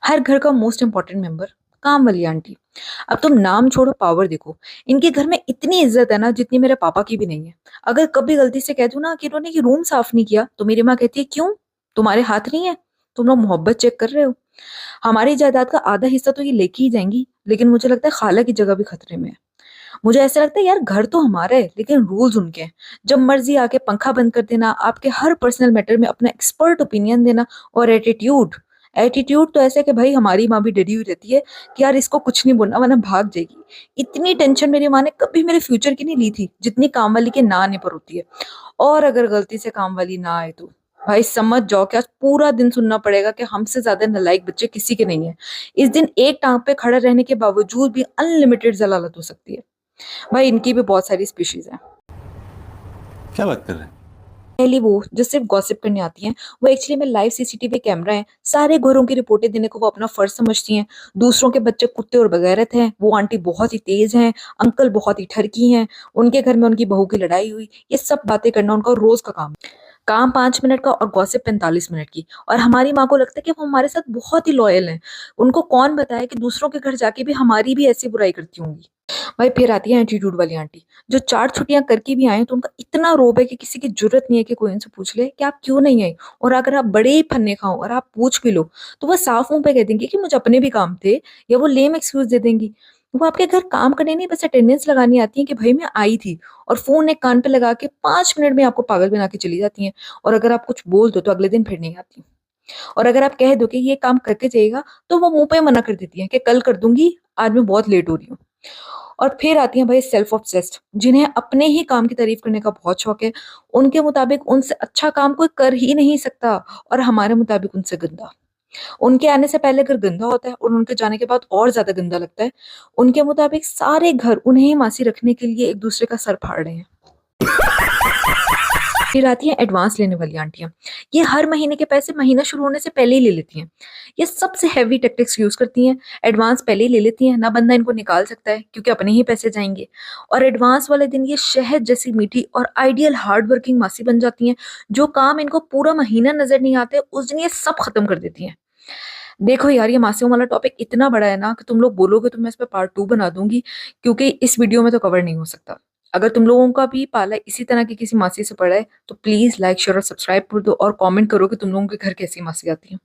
हर घर का most important member, काम वाली आंटी। अब तुम नाम छोड़ो, पावर देखो। इनके घर में इतनी इज्जत है ना जितनी मेरे पापा की भी नहीं है। अगर कभी गलती से कह दूं ना कि इन्होंने ये रूम साफ नहीं किया तो मेरी माँ कहती है, क्यों, तुम्हारे हाथ नहीं है, तुम लोग मोहब्बत चेक कर रहे हो। हमारी जायदाद का आधा हिस्सा तो ये लेके ही जाएंगी, लेकिन मुझे लगता है खाला की जगह भी खतरे में है। मुझे ऐसा लगता है यार, घर तो हमारा है लेकिन रूल्स उनके हैं। जब मर्जी आके पंखा बंद कर देना, आपके हर पर्सनल मैटर में अपना एक्सपर्ट ओपिनियन देना। और एटीट्यूड, एटीट्यूड तो ऐसे कि भाई हमारी माँ भी डरी हुई रहती है कि यार इसको कुछ नहीं बोलना वरना भाग जाएगी। इतनी टेंशन मेरी माँ ने कभी मेरे फ्यूचर की नहीं ली थी जितनी काम वाली के ना आने पर होती है। और अगर गलती से काम वाली ना आए तो भाई समझ जाओ कि आज पूरा दिन सुनना पड़ेगा कि हमसे ज्यादा नालायक बच्चे किसी के नहीं है। इस दिन एक टांग पे खड़ा रहने के बावजूद भी अनलिमिटेड जलालत हो सकती है। भाई इनकी भी बहुत सारी स्पीशीज हैं। क्या बात कर रहे हैं? पहली वो जो सिर्फ गॉसिप करने आती हैं, वो एक्चुअली में लाइव सीसीटीवी कैमरा है, सारे घरों की रिपोर्टें देने को वो अपना फर्ज समझती हैं। दूसरों के बच्चे कुत्ते और बगैरत हैं, वो आंटी बहुत ही तेज हैं, अंकल बहुत ही ठरकी हैं, उनके घर में उनकी बहू की लड़ाई हुई, ये सब बातें करना उनका रोज का काम है। काम 5 मिनट का और गॉसिप 45 मिनट की। और हमारी माँ को लगता है कि वो हमारे साथ बहुत ही लॉयल हैं। उनको कौन बताए कि दूसरों के घर जाके भी हमारी भी ऐसी बुराई करती होंगी। भाई फिर आती है एटीट्यूड वाली आंटी, जो 4 छुट्टियां करके भी आए तो उनका इतना रोब है कि किसी की जरूरत नहीं है कि कोई उनसे पूछ ले कि आप क्यों नहीं आई। और अगर आप बड़े ही फन्ने खाओ और आप पूछ भी लो तो वो साफ मुंह पे कह देंगे कि मुझे अपने भी काम थे, या वो लेम एक्सक्यूज दे देंगी। वो आपके घर काम करने नहीं, बस अटेंडेंस लगानी आती है कि भाई मैं आई थी। और फोन एक कान पे लगा के 5 मिनट में आपको पागल बना के चली जाती हैं। और अगर आप कुछ बोल दो तो अगले दिन फिर नहीं आती। और अगर आप कह दो कि ये काम करके जाइएगा तो वो मुंह पे मना कर देती है कि कल कर दूंगी, आज मैं बहुत लेट हो रही हूँ। और फिर आती हैं भाई सेल्फ ऑब्सेस्ड, जिन्हें अपने ही काम की तारीफ करने का बहुत शौक है। उनके मुताबिक उनसे अच्छा काम कोई कर ही नहीं सकता, और हमारे मुताबिक उनसे गंदा। उनके आने से पहले घर गंदा होता है और उनके जाने के बाद और ज्यादा गंदा लगता है। उनके मुताबिक सारे घर उन्हें ही मासी रखने के लिए एक दूसरे का सर फाड़ रहे हैं। फिर आती हैं एडवांस लेने वाली आंटियां। ये हर महीने के पैसे महीना शुरू होने से पहले ही ले लेती हैं। ये सबसे हैवी टेक्टिक्स यूज करती हैं। एडवांस पहले ही ले लेती हैं, ना बंदा इनको निकाल सकता है क्योंकि अपने ही पैसे जाएंगे। और एडवांस वाले दिन ये शहद जैसी मीठी और आइडियल हार्ड वर्किंग मासी बन जाती हैं। जो काम इनको पूरा महीना नजर नहीं आते उस दिन ये सब खत्म कर देती हैं। देखो यार, ये मासियों वाला टॉपिक इतना बड़ा है ना कि तुम लोग बोलोगे तो मैं इस पे पार्ट 2 बना दूंगी, क्योंकि इस वीडियो में तो कवर नहीं हो सकता। अगर तुम लोगों का भी पाला इसी तरह की किसी मासी से पड़ा है तो प्लीज लाइक शेयर और सब्सक्राइब कर दो और कमेंट करो कि तुम लोगों के घर कैसी मासी आती है।